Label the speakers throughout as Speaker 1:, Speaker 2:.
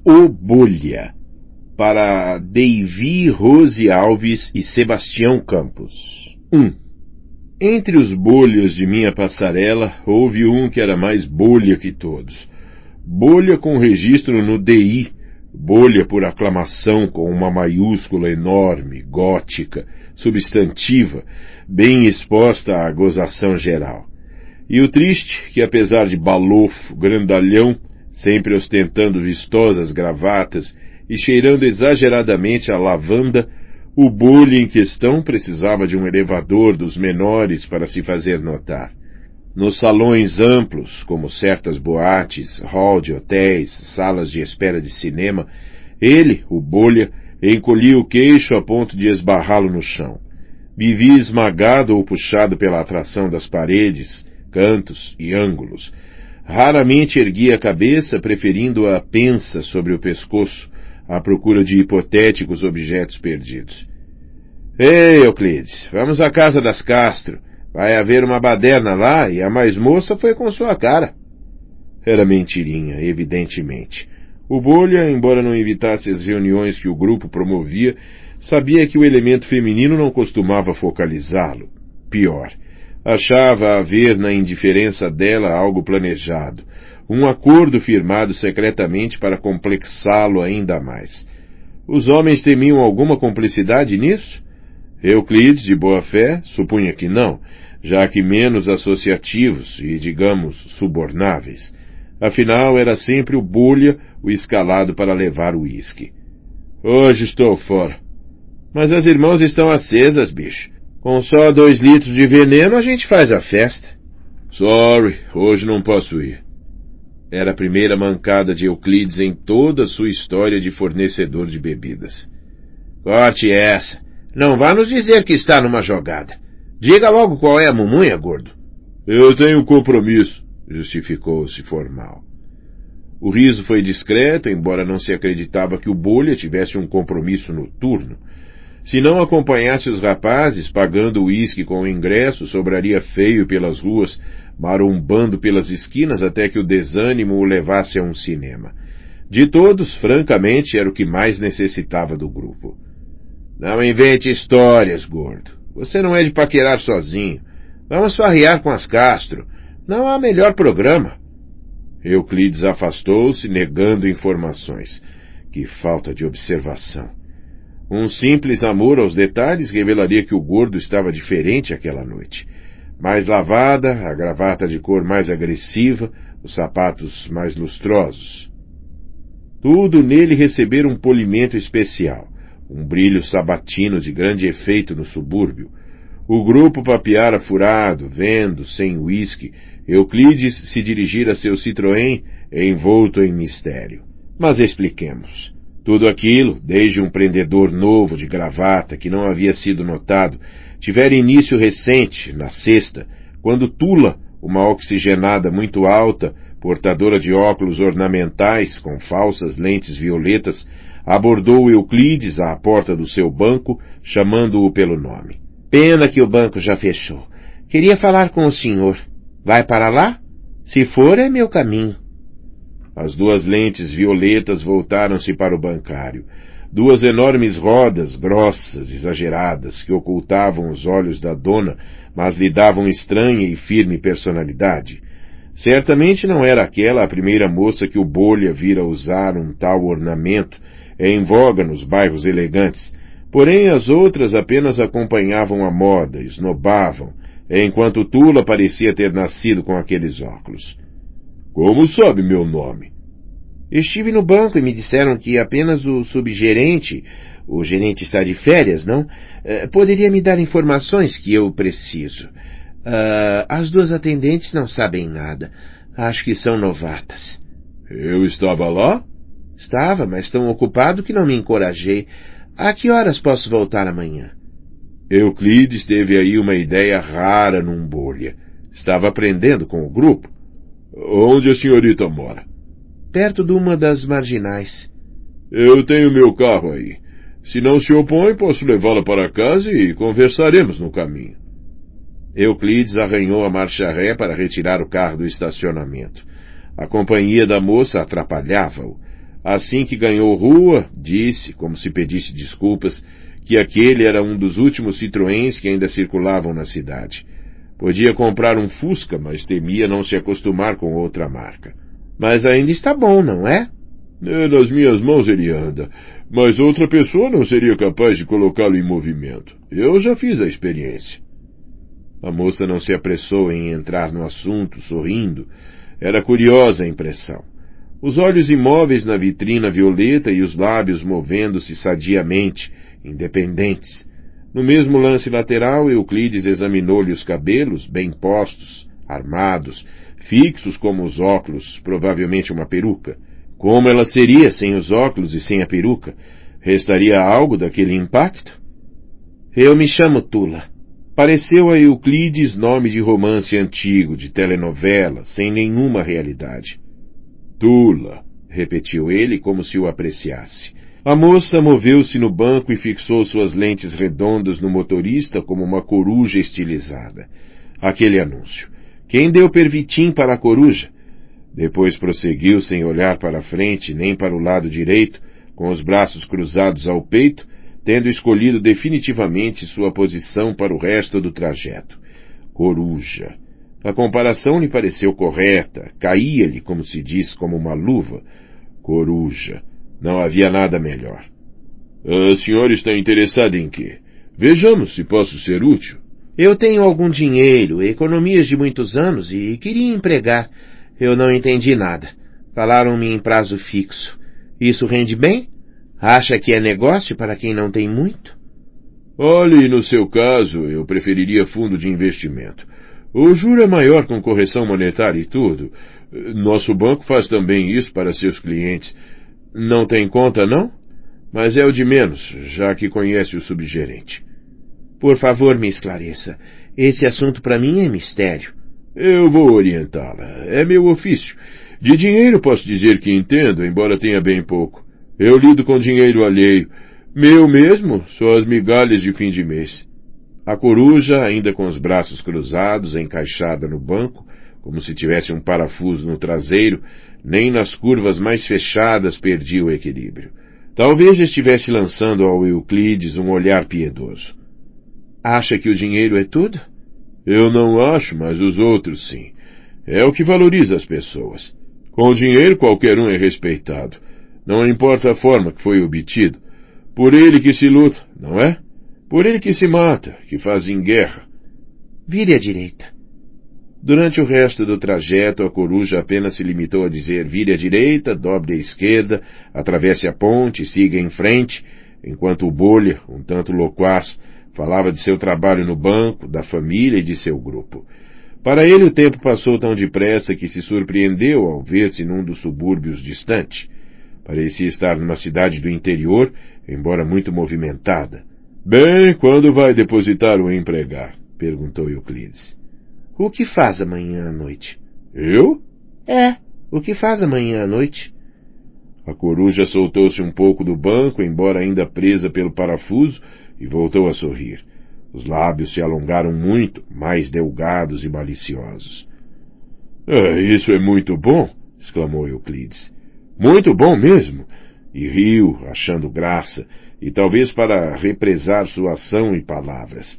Speaker 1: O Bolha, para Deivi Rose Alves e Sebastião Campos. 1. Entre os bolhas de minha passarela, houve um que era mais bolha que todos. Bolha com registro no DI, bolha por aclamação com uma maiúscula enorme, gótica, substantiva, bem exposta à gozação geral. E o triste, que apesar de balofo, grandalhão, sempre ostentando vistosas gravatas e cheirando exageradamente a lavanda, o bolha em questão precisava de um elevador dos menores para se fazer notar. Nos salões amplos, como certas boates, hall de hotéis, salas de espera de cinema, ele, o bolha, encolhia o queixo a ponto de esbarrá-lo no chão. Vivia esmagado ou puxado pela atração das paredes, cantos e ângulos. Raramente erguia a cabeça, preferindo-a pensa sobre o pescoço, à procura de hipotéticos objetos perdidos. Ei, Euclides, vamos à casa das Castro. Vai haver uma baderna lá e a mais moça foi com sua cara. Era mentirinha, evidentemente. O bolha, embora não evitasse as reuniões que o grupo promovia, sabia que o elemento feminino não costumava focalizá-lo. Pior, achava haver na indiferença dela algo planejado, um acordo firmado secretamente para complexá-lo ainda mais. Os homens temiam alguma complicidade nisso? Euclides, de boa fé, supunha que não, já que menos associativos e, digamos, subornáveis. Afinal, era sempre o bolha o escalado para levar o uísque. Hoje estou fora. Mas as irmãs estão acesas, bicho. Com só 2 litros de veneno a gente faz a festa. Sorry, hoje não posso ir. Era a primeira mancada de Euclides em toda a sua história de fornecedor de bebidas. Corte essa. Não vá nos dizer que está numa jogada. Diga logo qual é a mumunha, gordo. Eu tenho compromisso, justificou-se formal. O riso foi discreto, embora não se acreditava que o bolha tivesse um compromisso noturno. Se não acompanhasse os rapazes, pagando o uísque com o ingresso, sobraria feio pelas ruas, marombando pelas esquinas até que o desânimo o levasse a um cinema. De todos, francamente, era o que mais necessitava do grupo. Não invente histórias, gordo. Você não é de paquerar sozinho. Vamos farrear com as Castro. Não há melhor programa. Euclides afastou-se, negando informações. Que falta de observação. Um simples amor aos detalhes revelaria que o gordo estava diferente aquela noite. Mais lavada, a gravata de cor mais agressiva, os sapatos mais lustrosos. Tudo nele recebera um polimento especial, um brilho sabatino de grande efeito no subúrbio. O grupo papeara furado, vendo, sem uísque, Euclides se dirigir a seu Citroën envolto em mistério. Mas expliquemos. Tudo aquilo, desde um prendedor novo de gravata que não havia sido notado, tivera início recente, na sexta, quando Tula, uma oxigenada muito alta, portadora de óculos ornamentais com falsas lentes violetas, abordou Euclides à porta do seu banco, chamando-o pelo nome. Pena que o banco já fechou. Queria falar com o senhor. Vai para lá? Se for, é meu caminho. As 2 lentes violetas voltaram-se para o bancário. 2 enormes rodas, grossas, exageradas, que ocultavam os olhos da dona, mas lhe davam estranha e firme personalidade. Certamente não era aquela a primeira moça que o bolha vira usar um tal ornamento, em voga nos bairros elegantes. Porém, as outras apenas acompanhavam a moda, esnobavam, enquanto Tula parecia ter nascido com aqueles óculos. Como sabe meu nome? Estive no banco e me disseram que apenas o subgerente, o gerente está de férias, não? Poderia me dar informações que eu preciso. As 2 atendentes não sabem nada. Acho que são novatas. Eu estava lá? Estava, mas tão ocupado que não me encorajei. A que horas posso voltar amanhã? Euclides teve aí uma ideia rara num bolha. Estava aprendendo com o grupo. Onde a senhorita mora? Perto de uma das marginais. Eu tenho meu carro aí. Se não se opõe, posso levá-la para casa e conversaremos no caminho. Euclides arranhou a marcha ré para retirar o carro do estacionamento. A companhia da moça atrapalhava-o. Assim que ganhou rua, disse, como se pedisse desculpas, que aquele era um dos últimos Citroëns que ainda circulavam na cidade. Podia comprar um Fusca, mas temia não se acostumar com outra marca.
Speaker 2: Mas ainda está bom, não é?
Speaker 1: Nas minhas mãos ele anda, mas outra pessoa não seria capaz de colocá-lo em movimento. Eu já fiz a experiência. A moça não se apressou em entrar no assunto, sorrindo. Era curiosa a impressão. Os olhos imóveis na vitrina violeta e os lábios movendo-se sadiamente, independentes. No mesmo lance lateral, Euclides examinou-lhe os cabelos, bem postos, armados, fixos como os óculos, provavelmente uma peruca. Como ela seria sem os óculos e sem a peruca? Restaria algo daquele impacto?
Speaker 2: Eu me chamo Tula.
Speaker 1: Pareceu a Euclides nome de romance antigo, de telenovela, sem nenhuma realidade. Tula, repetiu ele como se o apreciasse. A moça moveu-se no banco e fixou suas lentes redondas no motorista como uma coruja estilizada. Aquele anúncio. Quem deu pervitim para a coruja? Depois prosseguiu sem olhar para a frente nem para o lado direito, com os braços cruzados ao peito, tendo escolhido definitivamente sua posição para o resto do trajeto. Coruja. A comparação lhe pareceu correta, caía-lhe, como se diz, como uma luva. Coruja. Não havia nada melhor. A senhora está interessada em quê? Vejamos se posso ser útil.
Speaker 2: Eu tenho algum dinheiro, economias de muitos anos, e queria empregar. Eu não entendi nada. Falaram-me em prazo fixo. Isso rende bem? Acha que é negócio para quem não tem muito?
Speaker 1: Olhe, no seu caso, eu preferiria fundo de investimento. O juro é maior com correção monetária e tudo. Nosso banco faz também isso para seus clientes. Não tem conta, não? Mas é o de menos, já que conhece o subgerente.
Speaker 2: Por favor, me esclareça. Esse assunto para mim é mistério.
Speaker 1: Eu vou orientá-la. É meu ofício. De dinheiro posso dizer que entendo, embora tenha bem pouco. Eu lido com dinheiro alheio. Meu mesmo, só as migalhas de fim de mês. A coruja, ainda com os braços cruzados, encaixada no banco, como se tivesse um parafuso no traseiro, nem nas curvas mais fechadas perdia o equilíbrio. Talvez estivesse lançando ao Euclides um olhar piedoso.
Speaker 2: Acha que o dinheiro é tudo?
Speaker 1: Eu não acho, mas os outros sim. É o que valoriza as pessoas. Com o dinheiro qualquer um é respeitado. Não importa a forma que foi obtido. Por ele que se luta, não é? Por ele que se mata, que fazem guerra.
Speaker 2: Vire à direita.
Speaker 1: Durante o resto do trajeto, a coruja apenas se limitou a dizer vire à direita, dobre à esquerda, atravesse a ponte, siga em frente, enquanto o bolha, um tanto loquaz, falava de seu trabalho no banco, da família e de seu grupo. Para ele o tempo passou tão depressa que se surpreendeu ao ver-se num dos subúrbios distante. Parecia estar numa cidade do interior, embora muito movimentada. Bem, quando vai depositar o empregar? Perguntou Euclides.
Speaker 2: O que faz amanhã à noite?
Speaker 1: Eu?
Speaker 2: É, o que faz amanhã à noite?
Speaker 1: A coruja soltou-se um pouco do banco, embora ainda presa pelo parafuso, e voltou a sorrir. Os lábios se alongaram muito, mais delgados e maliciosos. Isso é muito bom, exclamou Euclides. Muito bom mesmo. E riu, achando graça, e talvez para represar sua ação e palavras.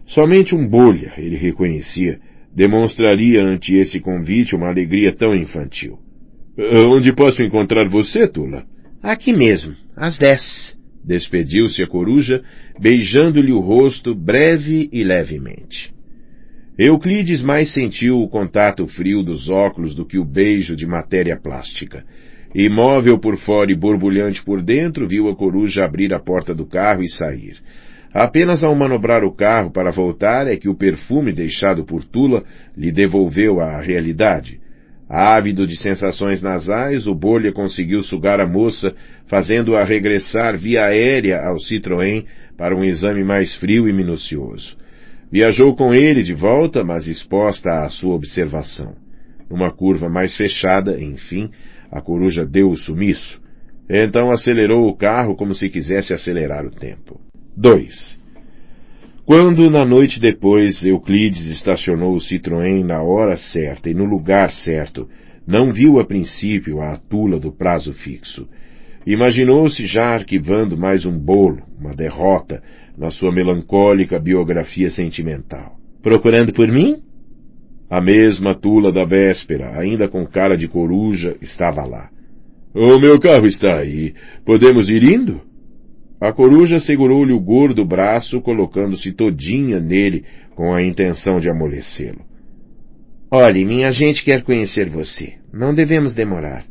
Speaker 1: Somente um bolha, ele reconhecia, demonstraria ante esse convite uma alegria tão infantil. Onde posso encontrar você, Tula?
Speaker 2: Aqui mesmo, às 10.
Speaker 1: Despediu-se a coruja, beijando-lhe o rosto breve e levemente. Euclides mais sentiu o contato frio dos óculos do que o beijo de matéria plástica. Imóvel por fora e borbulhante por dentro, viu a coruja abrir a porta do carro e sair. Apenas ao manobrar o carro para voltar é que o perfume deixado por Tula lhe devolveu a realidade. Ávido de sensações nasais, o bolha conseguiu sugar a moça, fazendo-a regressar via aérea ao Citroën para um exame mais frio e minucioso. Viajou com ele de volta, mas exposta à sua observação. Numa curva mais fechada, enfim, a coruja deu o sumiço. Então acelerou o carro como se quisesse acelerar o tempo. 2. Quando, na noite depois, Euclides estacionou o Citroën na hora certa e no lugar certo, não viu a princípio a tula do prazo fixo. Imaginou-se já arquivando mais um bolo, uma derrota, na sua melancólica biografia sentimental.
Speaker 2: Procurando por mim?
Speaker 1: A mesma tula da véspera, ainda com cara de coruja, estava lá. O meu carro está aí. Podemos ir indo? A coruja segurou-lhe o gordo braço, colocando-se todinha nele, com a intenção de amolecê-lo.
Speaker 2: Olhe, minha gente quer conhecer você. Não devemos demorar.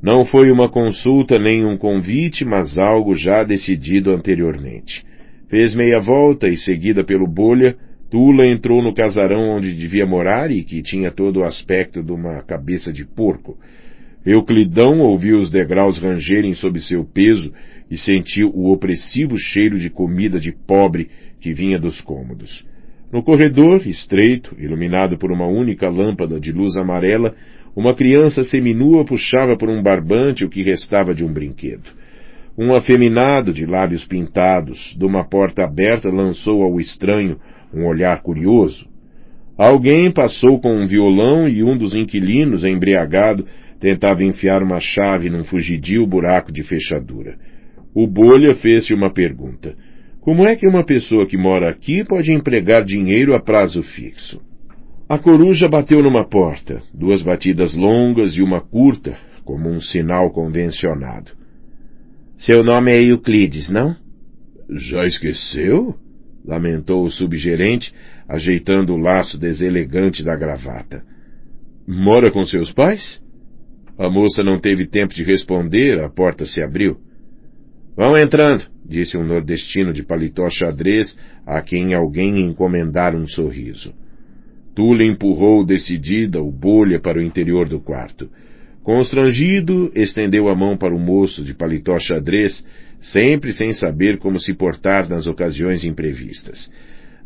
Speaker 1: Não foi uma consulta nem um convite, mas algo já decidido anteriormente. Fez meia volta e, seguida pelo Bolha, Tula entrou no casarão onde devia morar e que tinha todo o aspecto de uma cabeça de porco. Euclidão ouviu os degraus rangerem sob seu peso e sentiu o opressivo cheiro de comida de pobre que vinha dos cômodos. No corredor, estreito, iluminado por uma única lâmpada de luz amarela, uma criança seminua puxava por um barbante o que restava de um brinquedo. Um afeminado de lábios pintados, de uma porta aberta, lançou ao estranho um olhar curioso. Alguém passou com um violão e um dos inquilinos, embriagado, tentava enfiar uma chave num fugidio buraco de fechadura. O Bolha fez-se uma pergunta. Como é que uma pessoa que mora aqui pode empregar dinheiro a prazo fixo? A coruja bateu numa porta, 2 batidas longas e uma curta, como um sinal convencionado.
Speaker 2: Seu nome é Euclides, não?
Speaker 1: Já esqueceu? Lamentou o subgerente, ajeitando o laço deselegante da gravata. Mora com seus pais? A moça não teve tempo de responder, a porta se abriu.
Speaker 2: Vão entrando, disse um nordestino de paletó xadrez, a quem alguém encomendara um sorriso.
Speaker 1: Tula empurrou decidida o Bolha para o interior do quarto. Constrangido, estendeu a mão para o moço de paletó xadrez, sempre sem saber como se portar nas ocasiões imprevistas.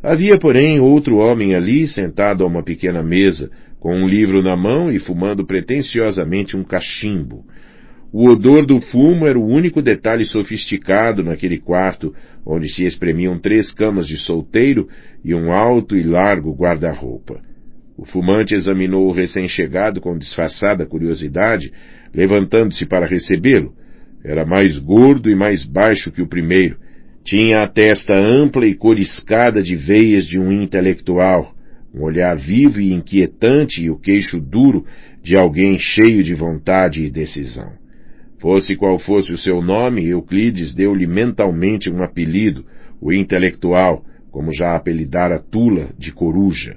Speaker 1: Havia, porém, outro homem ali, sentado a uma pequena mesa, com um livro na mão e fumando pretensiosamente um cachimbo. O odor do fumo era o único detalhe sofisticado naquele quarto, onde se espremiam 3 camas de solteiro e um alto e largo guarda-roupa. O fumante examinou o recém-chegado com disfarçada curiosidade, levantando-se para recebê-lo. Era mais gordo e mais baixo que o primeiro. Tinha a testa ampla e coriscada de veias de um intelectual, um olhar vivo e inquietante e o queixo duro de alguém cheio de vontade e decisão. Fosse qual fosse o seu nome, Euclides deu-lhe mentalmente um apelido, o intelectual, como já apelidara Tula, de coruja.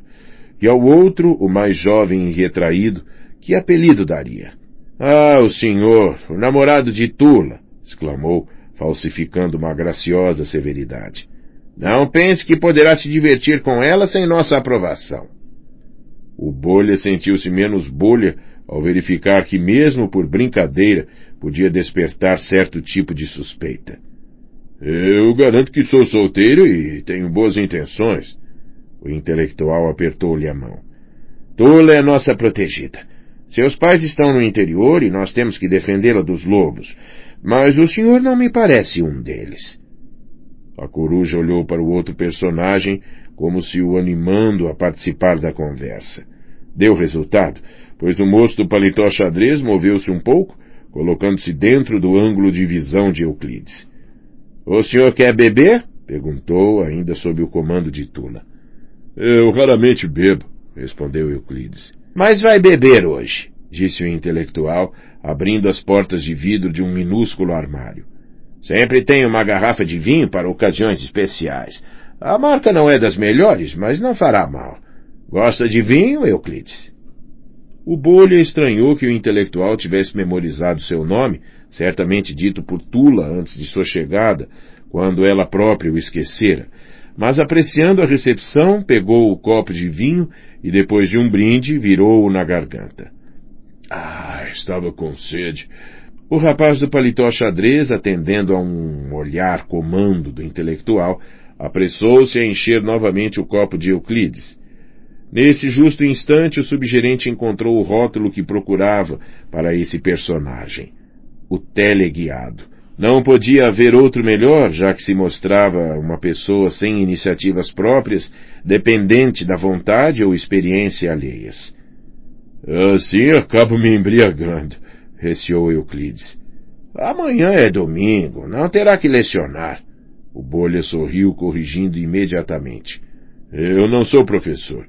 Speaker 1: E ao outro, o mais jovem e retraído, que apelido daria? Ah, o senhor, o namorado de Tula, exclamou, falsificando uma graciosa severidade. Não pense que poderá se divertir com ela sem nossa aprovação. O Bolha sentiu-se menos bolha ao verificar que, mesmo por brincadeira, podia despertar certo tipo de suspeita. Eu garanto que sou solteiro e tenho boas intenções. O intelectual apertou-lhe a mão. Tula é nossa protegida. Seus pais estão no interior e nós temos que defendê-la dos lobos, mas o senhor não me parece um deles. A coruja olhou para o outro personagem como se o animando a participar da conversa. Deu resultado, pois o moço do paletó xadrez moveu-se um pouco, colocando-se dentro do ângulo de visão de Euclides. — O senhor quer beber? — perguntou, ainda sob o comando de Tula. — Eu raramente bebo — respondeu Euclides. — Mas vai beber hoje — disse o intelectual, abrindo as portas de vidro de um minúsculo armário. — Sempre tenho uma garrafa de vinho para ocasiões especiais. A marca não é das melhores, mas não fará mal. Gosta de vinho, Euclides? O Bolha estranhou que o intelectual tivesse memorizado seu nome, certamente dito por Tula antes de sua chegada, quando ela própria o esquecera, mas apreciando a recepção, pegou o copo de vinho e depois de um brinde, virou-o na garganta. Ah, estava com sede. O rapaz do paletó xadrez, atendendo a um olhar comando do intelectual, apressou-se a encher novamente o copo de Euclides. Nesse justo instante, o subgerente encontrou o rótulo que procurava para esse personagem. O teleguiado. Não podia haver outro melhor, já que se mostrava uma pessoa sem iniciativas próprias, dependente da vontade ou experiência alheias. Assim acabo me embriagando, receou Euclides.
Speaker 2: Amanhã é domingo, não terá que lecionar.
Speaker 1: O Bolha sorriu, corrigindo imediatamente. Eu não sou professor.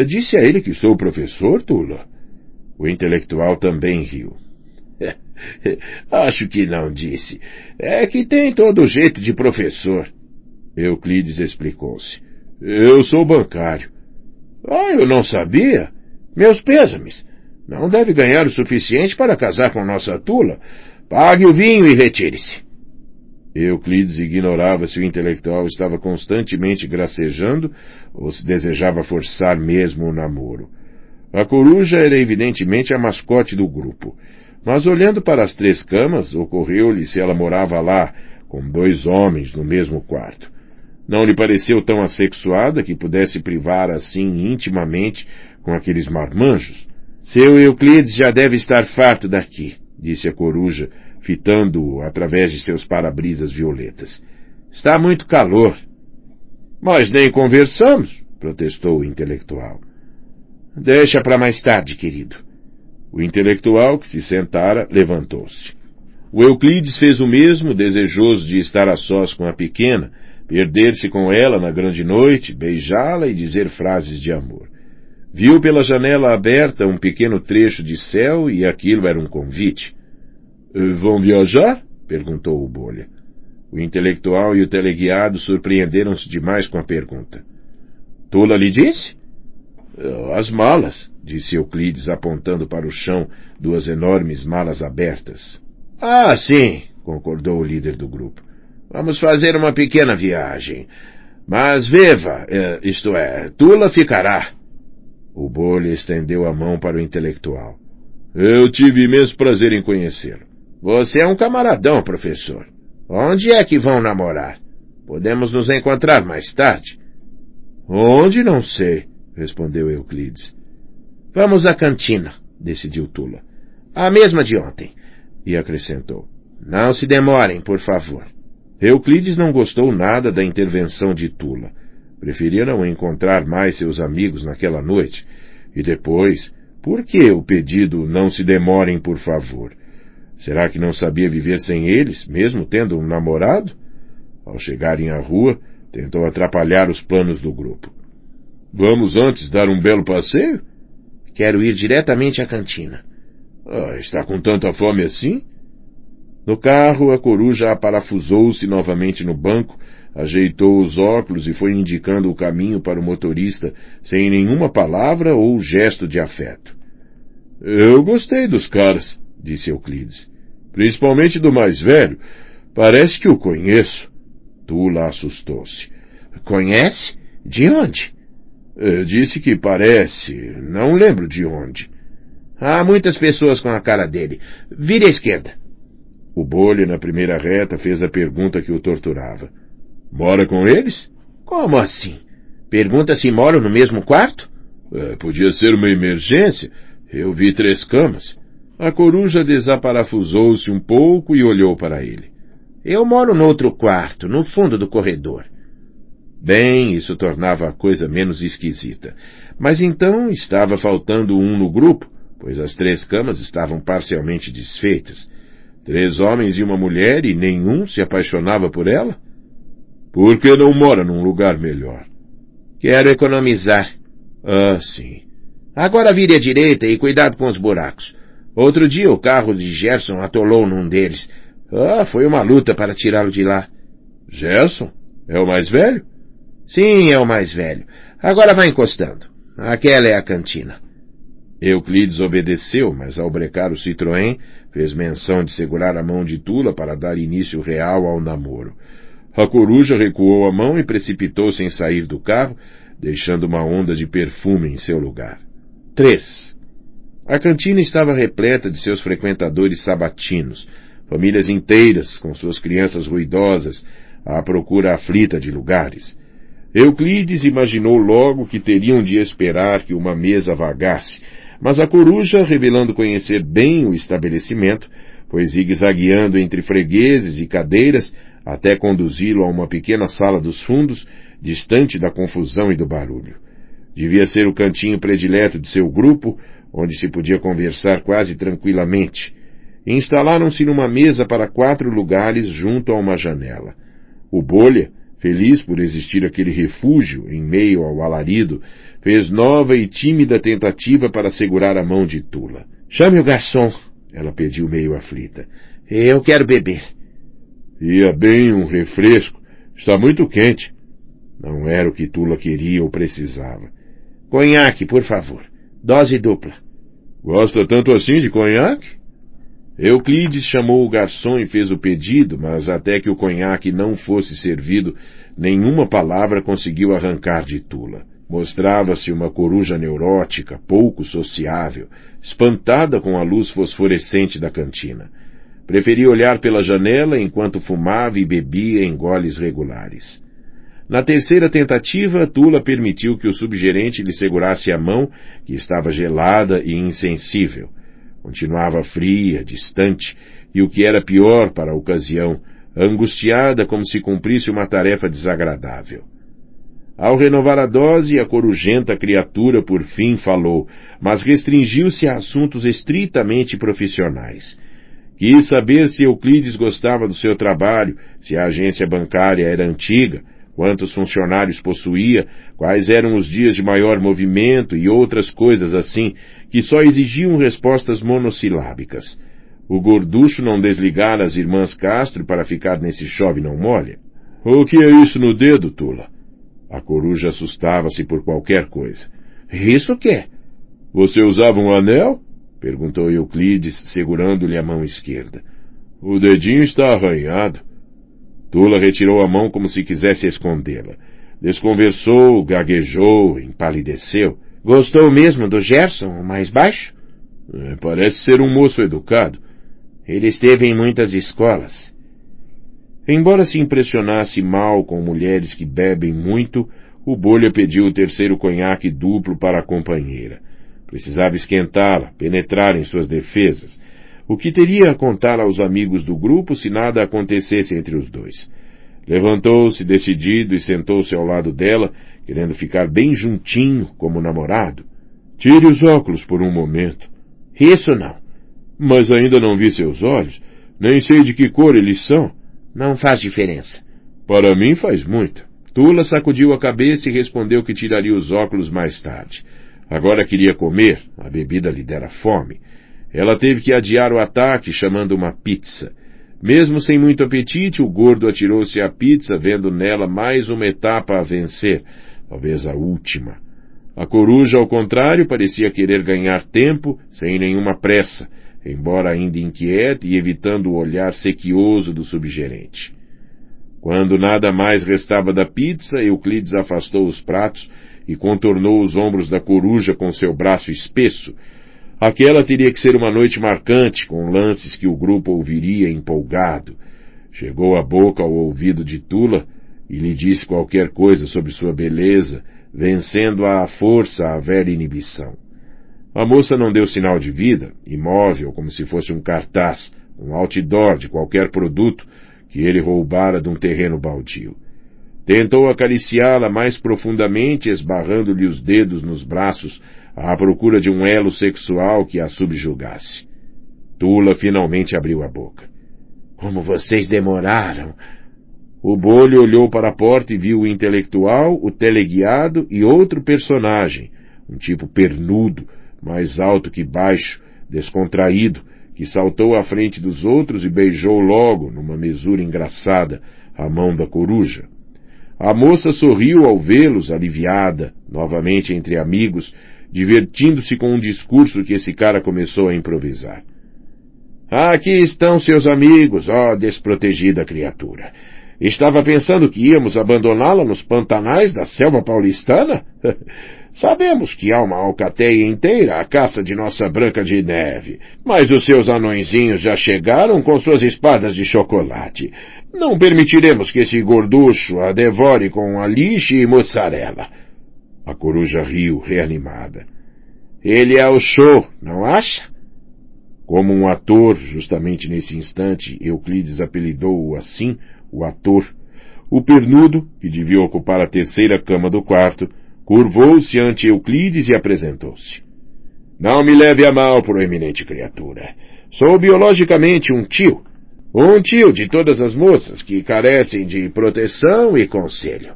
Speaker 1: Disse a ele que sou professor, Tula? O intelectual também riu.
Speaker 2: Acho que não disse. É que tem todo jeito de professor.
Speaker 1: Euclides explicou-se. Eu sou bancário.
Speaker 2: Eu não sabia. Meus pêsames. Não deve ganhar o suficiente para casar com nossa Tula. Pague o vinho e retire-se.
Speaker 1: Euclides ignorava se o intelectual estava constantemente gracejando ou se desejava forçar mesmo o namoro. A coruja era evidentemente a mascote do grupo, mas olhando para as 3 camas, ocorreu-lhe se ela morava lá, com 2 homens no mesmo quarto. Não lhe pareceu tão assexuada que pudesse privar assim intimamente com aqueles marmanjos.
Speaker 2: Seu Euclides já deve estar farto daqui, disse a coruja, fitando-o através de seus para-brisas violetas. Está muito calor. Mas nem conversamos, protestou o intelectual. Deixa para mais tarde, querido.
Speaker 1: O intelectual, que se sentara, levantou-se. O Euclides fez o mesmo, desejoso de estar a sós com a pequena, perder-se com ela na grande noite, beijá-la e dizer frases de amor. Viu pela janela aberta um pequeno trecho de céu e aquilo era um convite. Vão viajar? Perguntou o Bolha. O intelectual e o teleguiado surpreenderam-se demais com a pergunta.
Speaker 2: Tula lhe disse?
Speaker 1: As malas, disse Euclides apontando para o chão 2 enormes malas abertas.
Speaker 2: Ah, sim, concordou o líder do grupo. Vamos fazer uma pequena viagem. Mas Veva, isto é, Tula ficará.
Speaker 1: O Bolha estendeu a mão para o intelectual. Eu tive imenso prazer em conhecê-lo.
Speaker 2: Você é um camaradão, professor. Onde é que vão namorar? Podemos nos encontrar mais tarde.
Speaker 1: Onde não sei, respondeu Euclides.
Speaker 2: Vamos à cantina, decidiu Tula. A mesma de ontem. E acrescentou. Não se demorem, por favor.
Speaker 1: Euclides não gostou nada da intervenção de Tula. Preferia não encontrar mais seus amigos naquela noite. E depois, por que o pedido não se demorem, por favor? Será que não sabia viver sem eles, mesmo tendo um namorado? Ao chegarem à rua, tentou atrapalhar os planos do grupo. Vamos antes dar um belo passeio?
Speaker 2: Quero ir diretamente à cantina.
Speaker 1: Está com tanta fome assim? No carro, a coruja aparafusou-se novamente no banco, ajeitou os óculos e foi indicando o caminho para o motorista sem nenhuma palavra ou gesto de afeto. Eu gostei dos caras, disse Euclides. Principalmente do mais velho. Parece que o conheço. Tula assustou-se.
Speaker 2: Conhece? De onde?
Speaker 1: Disse que parece. Não lembro de onde.
Speaker 2: Há muitas pessoas com a cara dele. Vire à esquerda.
Speaker 1: O Bolha, na primeira reta, fez a pergunta que o torturava. Mora com eles?
Speaker 2: Como assim? Pergunta se moram no mesmo quarto?
Speaker 1: Podia ser uma emergência. Eu vi 3 camas. A coruja desaparafusou-se um pouco e olhou para ele.
Speaker 2: Eu moro no outro quarto, no fundo do corredor.
Speaker 1: Bem, isso tornava a coisa menos esquisita. Mas então estava faltando um no grupo, pois as 3 camas estavam parcialmente desfeitas. 3 homens e uma mulher e nenhum se apaixonava por ela? Por que não mora num lugar melhor?
Speaker 2: Quero economizar.
Speaker 1: Ah, sim.
Speaker 2: Agora vire à direita e cuidado com os buracos. Outro dia o carro de Gerson atolou num deles. Foi uma luta para tirá-lo de lá.
Speaker 1: Gerson? É o mais velho?
Speaker 2: Sim, é o mais velho. Agora vai encostando. Aquela é a cantina.
Speaker 1: Euclides obedeceu, mas ao brecar o Citroën, fez menção de segurar a mão de Tula para dar início real ao namoro. A coruja recuou a mão e precipitou-se em sair do carro, deixando uma onda de perfume em seu lugar. 3. A cantina estava repleta de seus frequentadores sabatinos, famílias inteiras, com suas crianças ruidosas, à procura aflita de lugares. Euclides imaginou logo que teriam de esperar que uma mesa vagasse, mas a coruja, revelando conhecer bem o estabelecimento, foi zigue-zagueando entre fregueses e cadeiras até conduzi-lo a uma pequena sala dos fundos, distante da confusão e do barulho. Devia ser o cantinho predileto de seu grupo, onde se podia conversar quase tranquilamente. Instalaram-se numa mesa para 4 lugares junto a uma janela. O Bolha, feliz por existir aquele refúgio em meio ao alarido, fez nova e tímida tentativa para segurar a mão de Tula.
Speaker 2: Chame o garçom, ela pediu meio aflita. Eu quero beber.
Speaker 1: Ia bem um refresco. Está muito quente. Não era o que Tula queria ou precisava.
Speaker 2: Conhaque, por favor. Dose dupla.
Speaker 1: Gosta tanto assim de conhaque? Euclides chamou o garçom e fez o pedido, mas até que o conhaque não fosse servido, nenhuma palavra conseguiu arrancar de Tula. Mostrava-se uma coruja neurótica, pouco sociável, espantada com a luz fosforescente da cantina. Preferia olhar pela janela enquanto fumava e bebia em goles regulares. Na terceira tentativa, Tula permitiu que o subgerente lhe segurasse a mão, que estava gelada e insensível. Continuava fria, distante, e o que era pior para a ocasião, angustiada como se cumprisse uma tarefa desagradável. Ao renovar a dose, a corujenta criatura por fim falou, mas restringiu-se a assuntos estritamente profissionais. Quis saber se Euclides gostava do seu trabalho, se a agência bancária era antiga, quantos funcionários possuía, quais eram os dias de maior movimento e outras coisas assim, que só exigiam respostas monossilábicas. O gorducho não desligara as irmãs Castro para ficar nesse chove não molha. O que é isso no dedo, Tula? A coruja assustava-se por qualquer coisa.
Speaker 2: Isso o quê?
Speaker 1: Você usava um anel? Perguntou Euclides, segurando-lhe a mão esquerda. O dedinho está arranhado. Tula retirou a mão como se quisesse escondê-la. Desconversou, gaguejou, empalideceu.
Speaker 2: Gostou mesmo do Gerson, o mais baixo?
Speaker 1: Parece ser um moço educado.
Speaker 2: Ele esteve em muitas escolas.
Speaker 1: Embora se impressionasse mal com mulheres que bebem muito, o Bolha pediu o terceiro conhaque duplo para a companheira. Precisava esquentá-la, penetrar em suas defesas. O que teria a contar aos amigos do grupo se nada acontecesse entre os dois? Levantou-se decidido e sentou-se ao lado dela, querendo ficar bem juntinho como namorado. Tire os óculos por um momento.
Speaker 2: Isso não.
Speaker 1: Mas ainda não vi seus olhos. Nem sei de que cor eles são.
Speaker 2: Não faz diferença.
Speaker 1: Para mim faz muito. Tula sacudiu a cabeça e respondeu que tiraria os óculos mais tarde. Agora queria comer, a bebida lhe dera fome. Ela teve que adiar o ataque chamando uma pizza. Mesmo sem muito apetite, o gordo atirou-se à pizza, vendo nela mais uma etapa a vencer, talvez a última. A coruja, ao contrário, parecia querer ganhar tempo, sem nenhuma pressa, embora ainda inquieta e evitando o olhar sequioso do subgerente. Quando nada mais restava da pizza, Euclides afastou os pratos e contornou os ombros da coruja com seu braço espesso. Aquela teria que ser uma noite marcante, com lances que o grupo ouviria empolgado. Chegou a boca ao ouvido de Tula e lhe disse qualquer coisa sobre sua beleza, vencendo à força a velha inibição. A moça não deu sinal de vida, imóvel como se fosse um cartaz, um outdoor de qualquer produto que ele roubara de um terreno baldio. Tentou acariciá-la mais profundamente, esbarrando-lhe os dedos nos braços, à procura de um elo sexual que a subjugasse. Tula finalmente abriu a boca.
Speaker 2: Como vocês demoraram!
Speaker 1: O Bolho olhou para a porta e viu o intelectual, o teleguiado e outro personagem, um tipo pernudo, mais alto que baixo, descontraído, que saltou à frente dos outros e beijou logo, numa mesura engraçada, a mão da coruja. A moça sorriu ao vê-los, aliviada, novamente entre amigos, divertindo-se com um discurso que esse cara começou a improvisar. Aqui estão seus amigos, ó desprotegida criatura. Estava pensando que íamos abandoná-la nos pantanais da selva paulistana? Sabemos que há uma alcateia inteira à caça de nossa Branca de Neve, mas os seus anõezinhos já chegaram com suas espadas de chocolate. Não permitiremos que esse gorducho a devore com aliche e mussarela. A coruja riu, reanimada. Ele é o show, não acha? Como um ator, justamente nesse instante, Euclides apelidou-o assim, o ator. O pernudo, que devia ocupar a terceira cama do quarto, curvou-se ante Euclides e apresentou-se. Não me leve a mal, proeminente criatura. Sou biologicamente um tio. Um tio de todas as moças que carecem de proteção e conselho.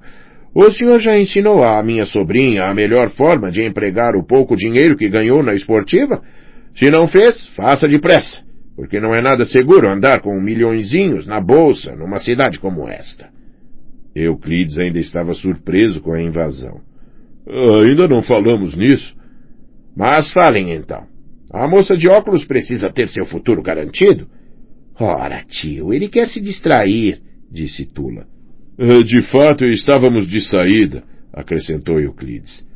Speaker 1: O senhor já ensinou à minha sobrinha a melhor forma de empregar o pouco dinheiro que ganhou na esportiva? Se não fez, faça depressa, porque não é nada seguro andar com milhõezinhos na bolsa numa cidade como esta. Euclides ainda estava surpreso com a invasão. Ainda não falamos nisso. Mas falem então. A moça de óculos precisa ter seu futuro garantido? Ora, tio, ele quer se distrair, disse Tula. De fato, estávamos de saída, acrescentou Euclides.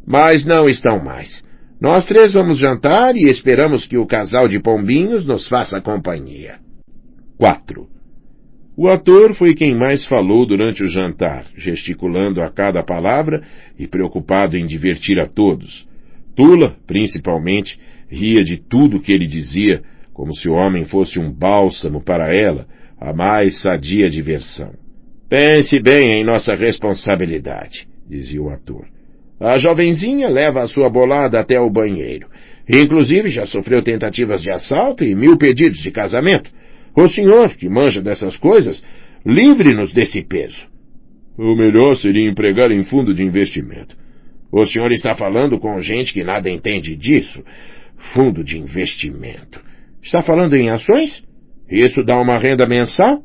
Speaker 1: Mas não estão mais. Nós três vamos jantar e esperamos que o casal de pombinhos nos faça companhia. 4. O ator foi quem mais falou durante o jantar, gesticulando a cada palavra e preocupado em divertir a todos. Tula, principalmente, ria de tudo que ele dizia, como se o homem fosse um bálsamo para ela, a mais sadia diversão. Pense bem em nossa responsabilidade, dizia o ator. A jovenzinha leva a sua bolada até o banheiro. Inclusive já sofreu tentativas de assalto e 1000 pedidos de casamento. O senhor, que manja dessas coisas, livre-nos desse peso. O melhor seria empregar em fundo de investimento. O senhor está falando com gente que nada entende disso. Fundo de investimento. Está falando em ações? Isso dá uma renda mensal?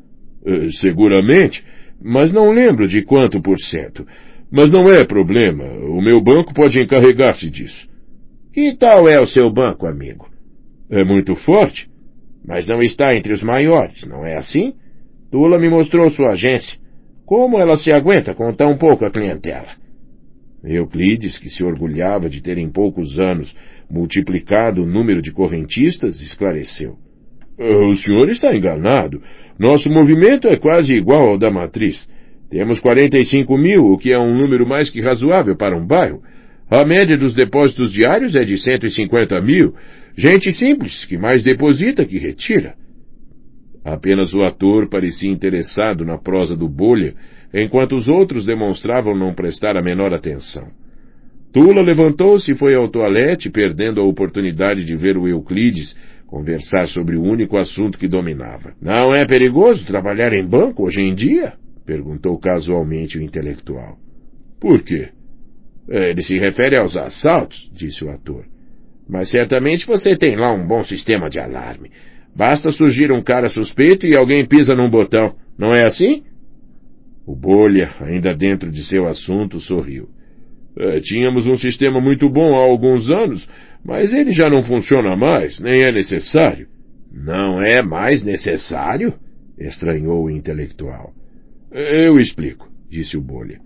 Speaker 1: Seguramente, mas não lembro de quanto por cento. Mas não é problema. O meu banco pode encarregar-se disso. Que tal é o seu banco, amigo? É muito forte. Mas não está entre os maiores, não é assim? Tula me mostrou sua agência. Como ela se aguenta com tão pouca clientela? Euclides, que se orgulhava de ter em poucos anos multiplicado o número de correntistas, esclareceu. O senhor está enganado. Nosso movimento é quase igual ao da matriz. Temos 45 mil, o que é um número mais que razoável para um bairro. A média dos depósitos diários é de 150 mil. Gente simples, que mais deposita que retira. Apenas o ator parecia interessado na prosa do Bolha, enquanto os outros demonstravam não prestar a menor atenção. Tula levantou-se e foi ao toalete, perdendo a oportunidade de ver o Euclides conversar sobre o único assunto que dominava. Não é perigoso trabalhar em banco hoje em dia? Perguntou casualmente o intelectual. Por quê? Ele se refere aos assaltos, disse o ator. Mas certamente você tem lá um bom sistema de alarme. Basta surgir um cara suspeito e alguém pisa num botão. Não é assim? O Bolha, ainda dentro de seu assunto, sorriu. Tínhamos um sistema muito bom há alguns anos, mas ele já não funciona mais, nem é necessário. Não é mais necessário? Estranhou o intelectual. Eu explico, disse o Bolha.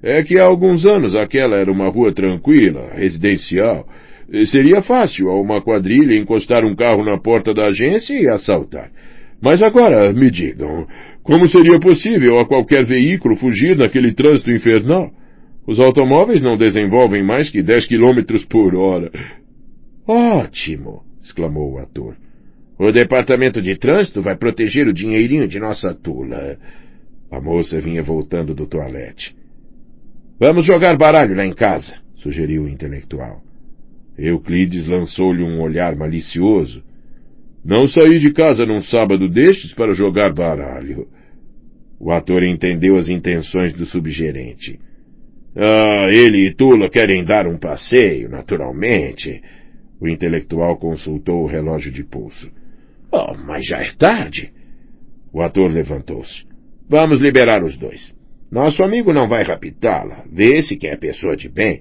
Speaker 1: É que há alguns anos aquela era uma rua tranquila, residencial. Seria fácil a uma quadrilha encostar um carro na porta da agência e assaltar. Mas agora, me digam, como seria possível a qualquer veículo fugir daquele trânsito infernal? Os automóveis não desenvolvem mais que 10 km por hora. Ótimo, exclamou o ator. O departamento de trânsito vai proteger o dinheirinho de nossa Tula. A moça vinha voltando do toalete. Vamos jogar baralho lá em casa, sugeriu o intelectual. Euclides lançou-lhe um olhar malicioso. Não saí de casa num sábado destes para jogar baralho. O ator entendeu as intenções do subgerente. Ele e Tula querem dar um passeio, naturalmente. O intelectual consultou o relógio de pulso. Mas já é tarde. O ator levantou-se. Vamos liberar os dois. Nosso amigo não vai raptá-la. Vê-se que é pessoa de bem.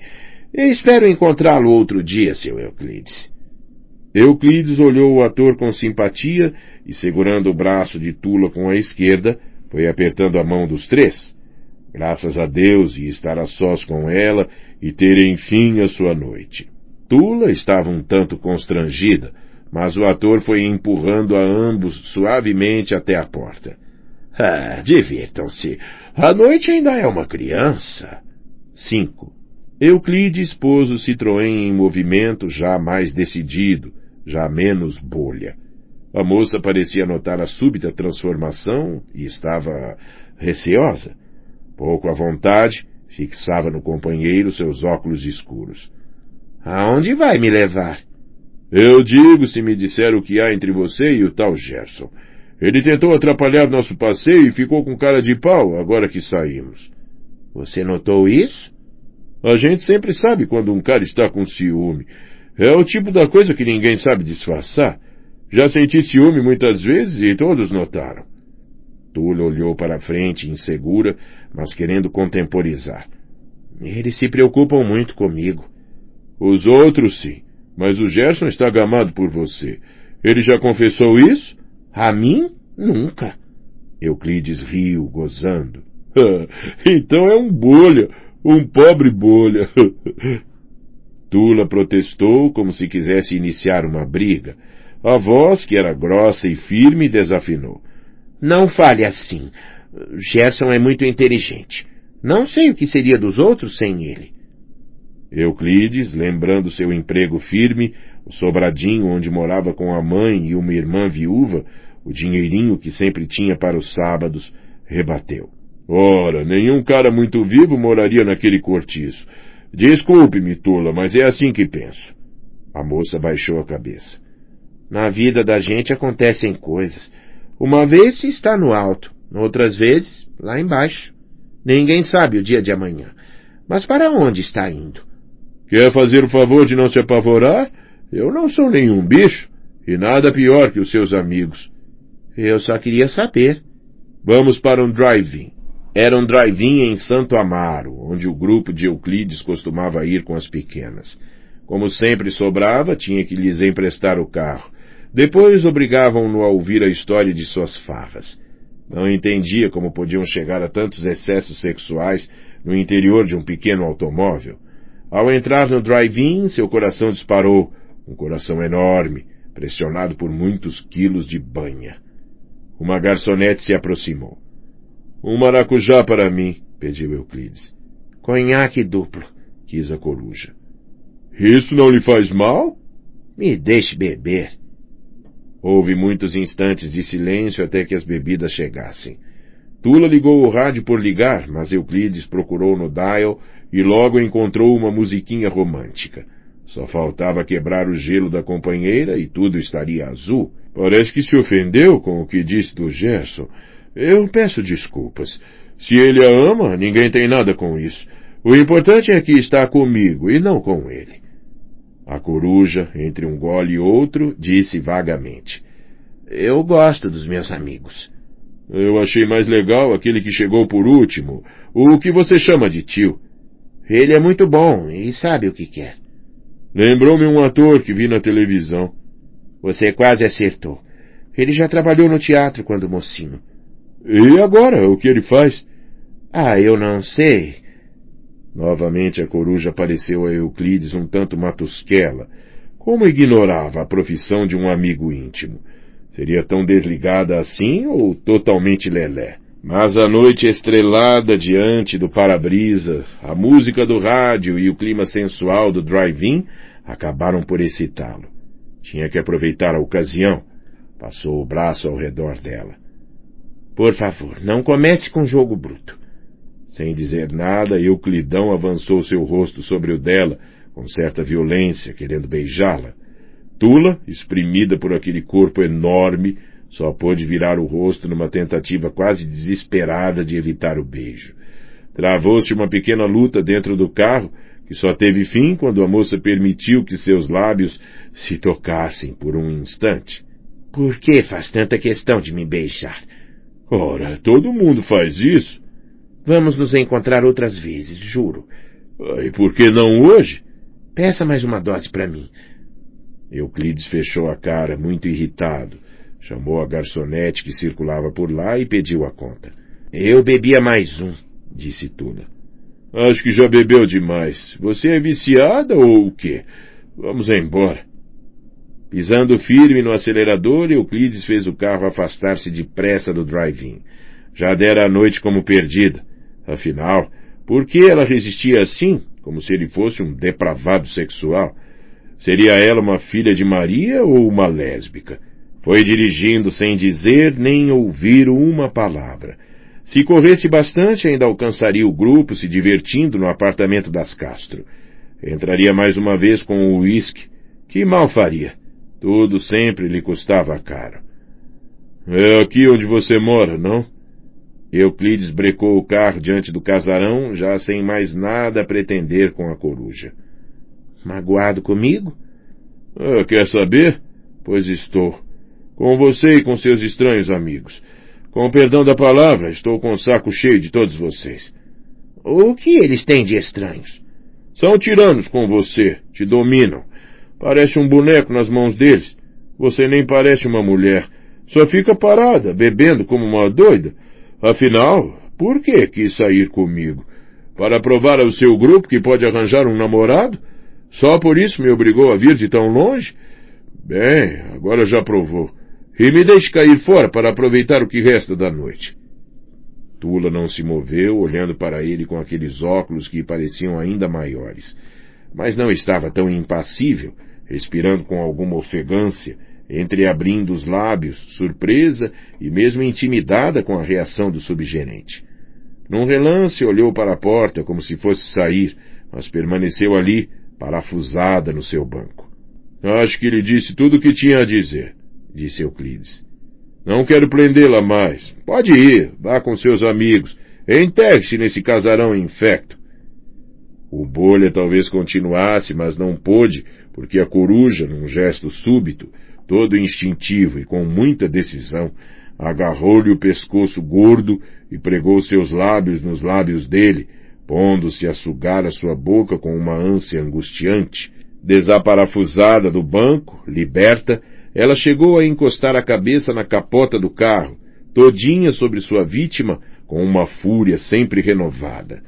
Speaker 1: Eu espero encontrá-lo outro dia, seu Euclides. Euclides olhou o ator com simpatia e, segurando o braço de Tula com a esquerda, foi apertando a mão dos três. Graças a Deus ia estar a sós com ela e ter enfim a sua noite. Tula estava um tanto constrangida, mas o ator foi empurrando a ambos suavemente até a porta. Divirtam-se. A noite ainda é uma criança. 5. Euclides pôs o Citroën em movimento já mais decidido, já menos Bolha. A moça parecia notar a súbita transformação e estava receosa. Pouco à vontade, fixava no companheiro seus óculos escuros. Aonde vai me levar? Eu digo se me disser o que há entre você e o tal Gerson. Ele tentou atrapalhar nosso passeio e ficou com cara de pau agora que saímos.
Speaker 2: Você notou isso?
Speaker 1: A gente sempre sabe quando um cara está com ciúme. É o tipo da coisa que ninguém sabe disfarçar. Já senti ciúme muitas vezes e todos notaram. Tula olhou para a frente, insegura, mas querendo contemporizar.
Speaker 2: Eles se preocupam muito comigo.
Speaker 1: Os outros sim, mas o Gerson está gamado por você. Ele já confessou isso?
Speaker 2: A mim? Nunca.
Speaker 1: Euclides riu, gozando. Então é um bolha, um pobre bolha. Tula protestou como se quisesse iniciar uma briga. A voz, que era grossa e firme, desafinou.
Speaker 2: Não fale assim. Gerson é muito inteligente. Não sei o que seria dos outros sem ele.
Speaker 1: Euclides, lembrando seu emprego firme, o sobradinho onde morava com a mãe e uma irmã viúva, o dinheirinho que sempre tinha para os sábados, rebateu. Ora, nenhum cara muito vivo moraria naquele cortiço. Desculpe-me, Tula, mas é assim que penso. A moça baixou a cabeça.
Speaker 2: Na vida da gente acontecem coisas. Uma vez se está no alto, outras vezes lá embaixo. Ninguém sabe o dia de amanhã. Mas para onde está indo?
Speaker 1: Quer fazer o favor de não se apavorar? Eu não sou nenhum bicho, e nada pior que os seus amigos.
Speaker 2: Eu só queria saber.
Speaker 1: Vamos para um drive-in. Era um drive-in em Santo Amaro, onde o grupo de Euclides costumava ir com as pequenas. Como sempre sobrava, tinha que lhes emprestar o carro. Depois obrigavam-no a ouvir a história de suas farras. Não entendia como podiam chegar a tantos excessos sexuais no interior de um pequeno automóvel. Ao entrar no drive-in, seu coração disparou, um coração enorme, pressionado por muitos quilos de banha. Uma garçonete se aproximou. Um maracujá para mim, pediu Euclides.
Speaker 2: Conhaque duplo,
Speaker 1: quis a coruja. Isso não lhe faz mal?
Speaker 2: Me deixe beber.
Speaker 1: Houve muitos instantes de silêncio até que as bebidas chegassem. Tula ligou o rádio por ligar, mas Euclides procurou no dial e logo encontrou uma musiquinha romântica. Só faltava quebrar o gelo da companheira e tudo estaria azul. Parece que se ofendeu com o que disse do Gerson. Eu peço desculpas. Se ele a ama, ninguém tem nada com isso. O importante é que está comigo e não com ele. A coruja, entre um gole e outro, disse vagamente.
Speaker 2: Eu gosto dos meus amigos.
Speaker 1: Eu achei mais legal aquele que chegou por último, o que você chama de tio.
Speaker 2: Ele é muito bom e sabe o que quer.
Speaker 1: Lembrou-me um ator que vi na televisão.
Speaker 2: Você quase acertou. Ele já trabalhou no teatro quando mocinho.
Speaker 1: E agora, o que ele faz?
Speaker 2: Eu não sei.
Speaker 1: Novamente a coruja pareceu a Euclides um tanto matusquela. Como ignorava a profissão de um amigo íntimo? Seria tão desligada assim ou totalmente lelé? Mas a noite estrelada diante do para-brisa, a música do rádio e o clima sensual do drive-in acabaram por excitá-lo. Tinha que aproveitar a ocasião. Passou o braço ao redor dela.
Speaker 2: Por favor, não comece com jogo bruto.
Speaker 1: Sem dizer nada, Euclidão avançou seu rosto sobre o dela, com certa violência, querendo beijá-la. Tula, exprimida por aquele corpo enorme, só pôde virar o rosto numa tentativa quase desesperada de evitar o beijo. Travou-se uma pequena luta dentro do carro, que só teve fim quando a moça permitiu que seus lábios se tocassem por um instante.
Speaker 2: Por que faz tanta questão de me beijar?
Speaker 1: Ora, todo mundo faz isso.
Speaker 2: Vamos nos encontrar outras vezes, juro.
Speaker 1: E por que não hoje?
Speaker 2: Peça mais uma dose para mim.
Speaker 1: Euclides fechou a cara, muito irritado. Chamou a garçonete que circulava por lá e pediu a conta.
Speaker 2: Eu bebia mais um, disse Tula.
Speaker 1: Acho que já bebeu demais. Você é viciada ou o quê? Vamos embora. Pisando firme no acelerador, Euclides fez o carro afastar-se depressa do drive-in. Já dera a noite como perdida. Afinal, por que ela resistia assim, como se ele fosse um depravado sexual? Seria ela uma filha de Maria ou uma lésbica? Foi dirigindo sem dizer nem ouvir uma palavra. Se corresse bastante, ainda alcançaria o grupo se divertindo no apartamento das Castro. Entraria mais uma vez com o uísque. Que mal faria? Tudo sempre lhe custava caro. É aqui onde você mora, não? Euclides brecou o carro diante do casarão, já sem mais nada a pretender com a coruja.
Speaker 2: Magoado comigo?
Speaker 1: Quer saber? Pois estou. Com você e com seus estranhos amigos. Com o perdão da palavra, estou com o saco cheio de todos vocês.
Speaker 2: O que eles têm de estranhos?
Speaker 1: São tiranos com você, te dominam. Parece um boneco nas mãos deles. Você nem parece uma mulher. Só fica parada, bebendo como uma doida. Afinal, por que quis sair comigo? Para provar ao seu grupo que pode arranjar um namorado? Só por isso me obrigou a vir de tão longe? Bem, agora já provou. E me deixe cair fora para aproveitar o que resta da noite. Tula não se moveu, olhando para ele com aqueles óculos que pareciam ainda maiores. Mas não estava tão impassível, respirando com alguma ofegância, entreabrindo os lábios, surpresa e mesmo intimidada com a reação do subgerente. Num relance olhou para a porta como se fosse sair, mas permaneceu ali, parafusada no seu banco. Acho que lhe disse tudo o que tinha a dizer, disse Euclides. Não quero prendê-la mais. Pode ir, vá com seus amigos. Enterre-se nesse casarão infecto. O Bolha talvez continuasse, mas não pôde, porque a coruja, num gesto súbito, todo instintivo e com muita decisão, agarrou-lhe o pescoço gordo e pregou seus lábios nos lábios dele, pondo-se a sugar a sua boca com uma ânsia angustiante. Desaparafusada do banco, liberta, ela chegou a encostar a cabeça na capota do carro, todinha sobre sua vítima, com uma fúria sempre renovada.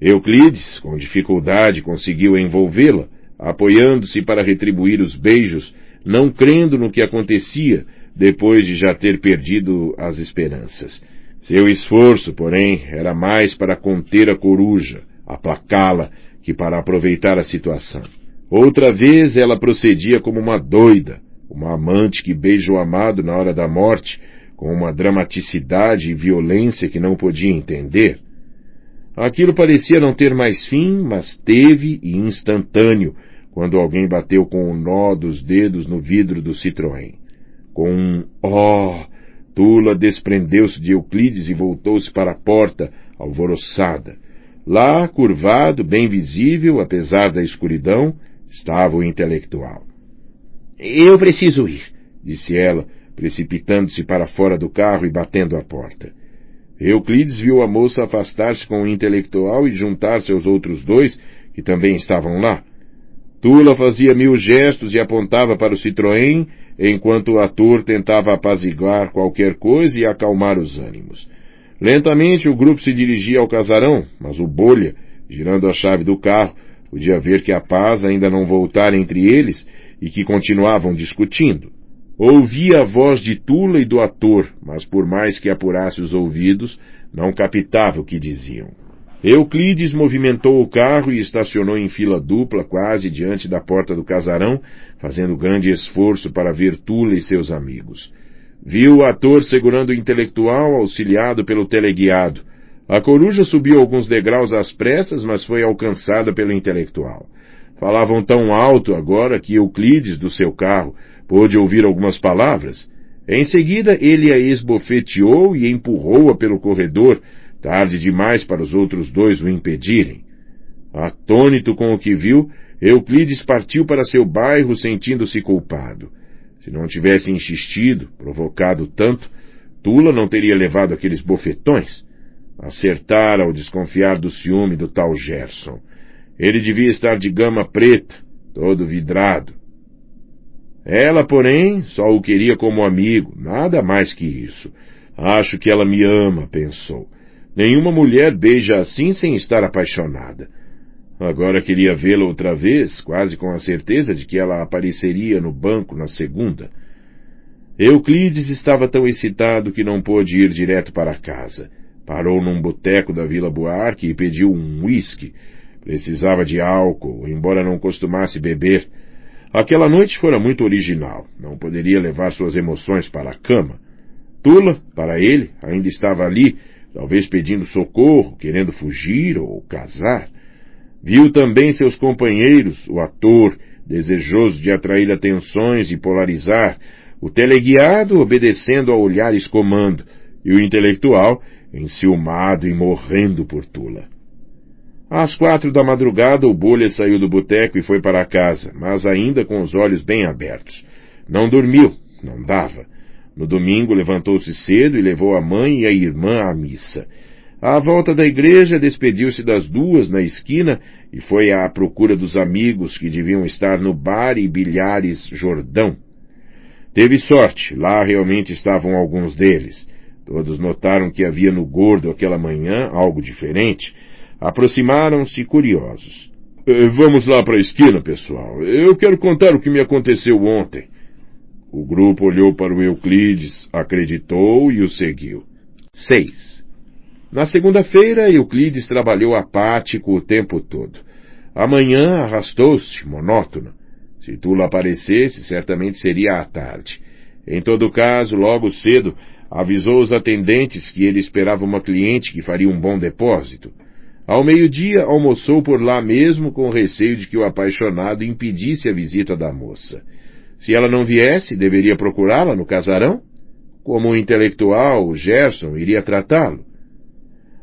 Speaker 1: Euclides, com dificuldade, conseguiu envolvê-la, apoiando-se para retribuir os beijos, não crendo no que acontecia, depois de já ter perdido as esperanças. Seu esforço, porém, era mais para conter a coruja, aplacá-la, que para aproveitar a situação. Outra vez ela procedia como uma doida, uma amante que beija o amado na hora da morte, com uma dramaticidade e violência que não podia entender. Aquilo parecia não ter mais fim, mas teve e instantâneo, quando alguém bateu com o nó dos dedos no vidro do Citroën. Com um "oh", Tula desprendeu-se de Euclides e voltou-se para a porta, alvoroçada. Lá, curvado, bem visível, apesar da escuridão, estava o intelectual.
Speaker 2: Eu preciso ir,
Speaker 1: disse ela, precipitando-se para fora do carro e batendo a porta. Euclides viu a moça afastar-se com o intelectual e juntar-se aos outros dois, que também estavam lá. Tula fazia 1000 gestos e apontava para o Citroën, enquanto o ator tentava apaziguar qualquer coisa e acalmar os ânimos. Lentamente o grupo se dirigia ao casarão, mas o Bolha, girando a chave do carro, podia ver que a paz ainda não voltara entre eles e que continuavam discutindo. Ouvia a voz de Tula e do ator, mas por mais que apurasse os ouvidos, não captava o que diziam. Euclides movimentou o carro e estacionou em fila dupla quase diante da porta do casarão, fazendo grande esforço para ver Tula e seus amigos. Viu o ator segurando o intelectual, auxiliado pelo teleguiado. A coruja subiu alguns degraus às pressas, mas foi alcançada pelo intelectual. Falavam tão alto agora que Euclides, do seu carro, pôde ouvir algumas palavras. Em seguida, ele a esbofeteou e empurrou-a pelo corredor, tarde demais para os outros dois o impedirem. Atônito com o que viu, Euclides partiu para seu bairro sentindo-se culpado. Se não tivesse insistido, provocado tanto, Tula não teria levado aqueles bofetões. Acertara ao desconfiar do ciúme do tal Gerson. Ele devia estar de gama preta, todo vidrado. Ela, porém, só o queria como amigo, nada mais que isso. Acho que ela me ama, pensou. Nenhuma mulher beija assim sem estar apaixonada. Agora queria vê-la outra vez, quase com a certeza de que ela apareceria no banco na segunda. Euclides estava tão excitado que não pôde ir direto para casa. Parou num boteco da Vila Buarque e pediu um uísque. Precisava de álcool, embora não costumasse beber. Aquela noite fora muito original. Não poderia levar suas emoções para a cama. Tula, para ele, ainda estava ali, talvez pedindo socorro, querendo fugir ou casar. Viu também seus companheiros, o ator, desejoso de atrair atenções e polarizar, o teleguiado obedecendo a olhares comando, e o intelectual enciumado e morrendo por Tula. Às 4 da madrugada, o Bolha saiu do boteco e foi para casa, mas ainda com os olhos bem abertos. Não dormiu, não dava. No domingo levantou-se cedo e levou a mãe e a irmã à missa. À volta da igreja, despediu-se das duas na esquina e foi à procura dos amigos que deviam estar no bar e bilhares Jordão. Teve sorte, lá realmente estavam alguns deles. Todos notaram que havia no gordo aquela manhã algo diferente. Aproximaram-se curiosos. Vamos lá para a esquina, pessoal. Eu quero contar o que me aconteceu ontem. O grupo olhou para o Euclides, acreditou e o seguiu. 6. Na segunda-feira, Euclides trabalhou apático o tempo todo. Amanhã arrastou-se, monótono. Se Tula aparecesse, certamente seria à tarde. Em todo caso, logo cedo, avisou os atendentes que ele esperava uma cliente que faria um bom depósito. Ao meio-dia, almoçou por lá mesmo com receio de que o apaixonado impedisse a visita da moça. Se ela não viesse, deveria procurá-la no casarão? Como o intelectual, o Gerson, iria tratá-lo?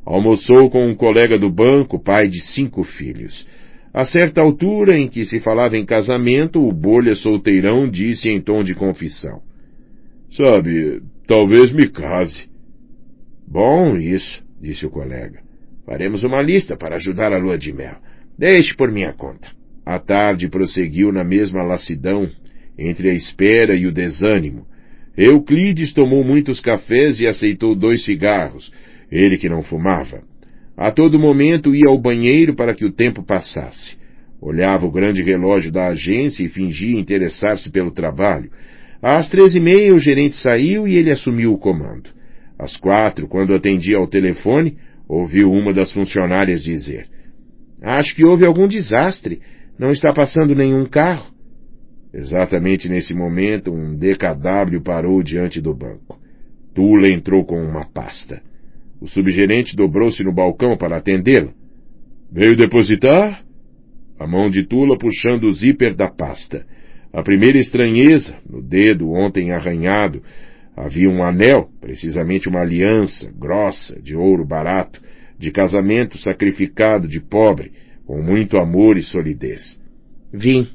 Speaker 1: Almoçou com um colega do banco, pai de 5 filhos. A certa altura em que se falava em casamento, o Bolha solteirão disse em tom de confissão. Sabe, talvez me case. Bom, isso, disse o colega. Faremos uma lista para ajudar a lua de mel. Deixe por minha conta. A tarde prosseguiu na mesma lassidão, entre a espera e o desânimo. Euclides tomou muitos cafés e aceitou 2 cigarros, ele que não fumava. A todo momento ia ao banheiro para que o tempo passasse. Olhava o grande relógio da agência e fingia interessar-se pelo trabalho. Às 13h30 o gerente saiu e ele assumiu o comando. Às 4, quando atendia ao telefone, ouviu uma das funcionárias dizer: Acho que houve algum desastre. Não está passando nenhum carro. Exatamente nesse momento, um DKW parou diante do banco. Tula entrou com uma pasta. O subgerente dobrou-se no balcão para atendê-lo. Veio depositar? A mão de Tula puxando o zíper da pasta. A primeira estranheza, no dedo ontem arranhado, havia um anel, precisamente uma aliança, grossa, de ouro barato, de casamento sacrificado de pobre, com muito amor e solidez. Vim.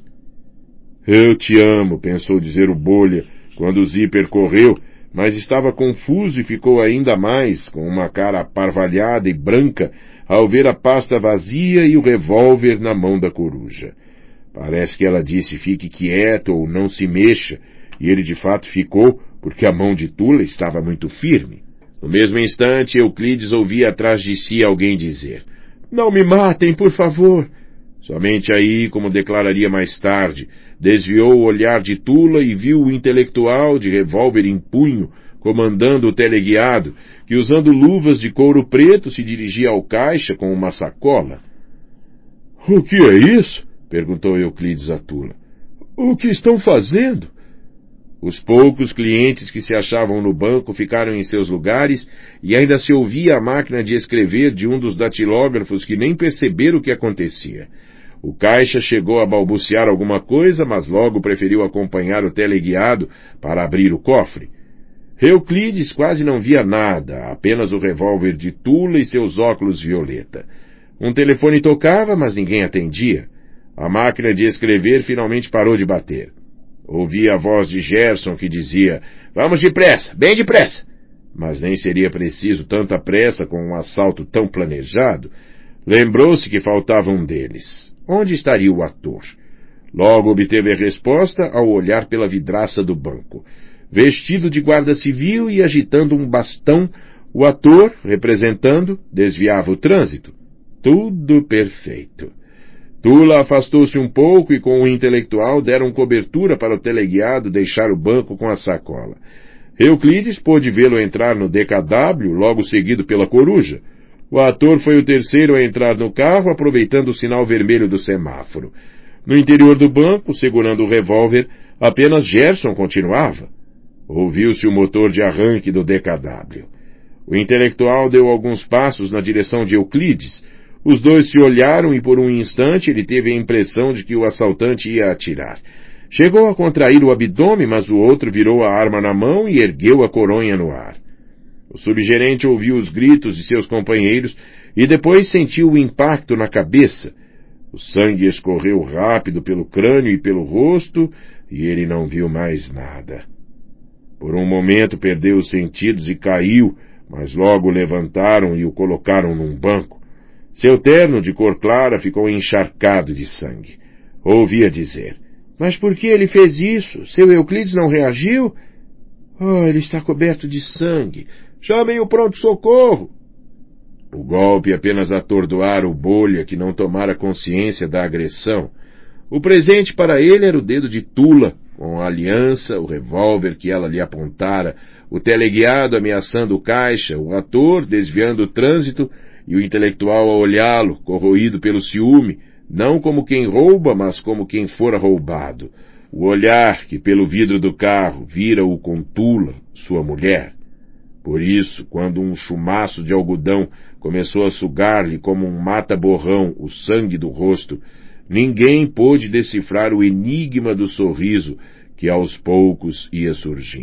Speaker 1: Eu te amo, pensou dizer o Bolha, quando o zíper correu, mas estava confuso e ficou ainda mais, com uma cara aparvalhada e branca, ao ver a pasta vazia e o revólver na mão da coruja. Parece que ela disse fique quieto ou não se mexa, e ele de fato ficou, porque a mão de Tula estava muito firme. No mesmo instante, Euclides ouvia atrás de si alguém dizer: Não me matem, por favor! Somente aí, como declararia mais tarde, desviou o olhar de Tula e viu o intelectual de revólver em punho, comandando o teleguiado, que usando luvas de couro preto se dirigia ao caixa com uma sacola. — O que é isso? — perguntou Euclides a Tula. — O que estão fazendo? Os poucos clientes que se achavam no banco ficaram em seus lugares e ainda se ouvia a máquina de escrever de um dos datilógrafos que nem perceberam o que acontecia. O caixa chegou a balbuciar alguma coisa, mas logo preferiu acompanhar o teleguiado para abrir o cofre. Euclides quase não via nada, apenas o revólver de Tula e seus óculos violeta. Um telefone tocava, mas ninguém atendia. A máquina de escrever finalmente parou de bater. Ouvia a voz de Gerson que dizia: Vamos depressa, bem depressa! Mas nem seria preciso tanta pressa com um assalto tão planejado. Lembrou-se que faltava um deles. Onde estaria o ator? Logo obteve a resposta ao olhar pela vidraça do banco. Vestido de guarda civil e agitando um bastão, o ator, representando, desviava o trânsito. Tudo perfeito. Tula afastou-se um pouco e com o intelectual deram cobertura para o teleguiado deixar o banco com a sacola. Euclides pôde vê-lo entrar no DKW, logo seguido pela coruja. O ator foi o terceiro a entrar no carro, aproveitando o sinal vermelho do semáforo. No interior do banco, segurando o revólver, apenas Gerson continuava. Ouviu-se o motor de arranque do DKW. O intelectual deu alguns passos na direção de Euclides. Os dois se olharam e por um instante ele teve a impressão de que o assaltante ia atirar. Chegou a contrair o abdômen, mas o outro virou a arma na mão e ergueu a coronha no ar. O subgerente ouviu os gritos de seus companheiros e depois sentiu o impacto na cabeça. O sangue escorreu rápido pelo crânio e pelo rosto e ele não viu mais nada. Por um momento perdeu os sentidos e caiu, mas logo o levantaram e o colocaram num banco. Seu terno de cor clara ficou encharcado de sangue. Ouvia dizer: "Mas por que ele fez isso? Seu Euclides não reagiu? Oh, ele está coberto de sangue. Chamem o pronto-socorro!" O golpe apenas atordoara o Bolha, que não tomara consciência da agressão. O presente para ele era o dedo de Tula, com a aliança, o revólver que ela lhe apontara, o teleguiado ameaçando o caixa, o ator desviando o trânsito e o intelectual a olhá-lo, corroído pelo ciúme, não como quem rouba, mas como quem fora roubado. O olhar que pelo vidro do carro vira-o com Tula, sua mulher. Por isso, quando um chumaço de algodão começou a sugar-lhe como um mata-borrão o sangue do rosto, ninguém pôde decifrar o enigma do sorriso que aos poucos ia surgindo.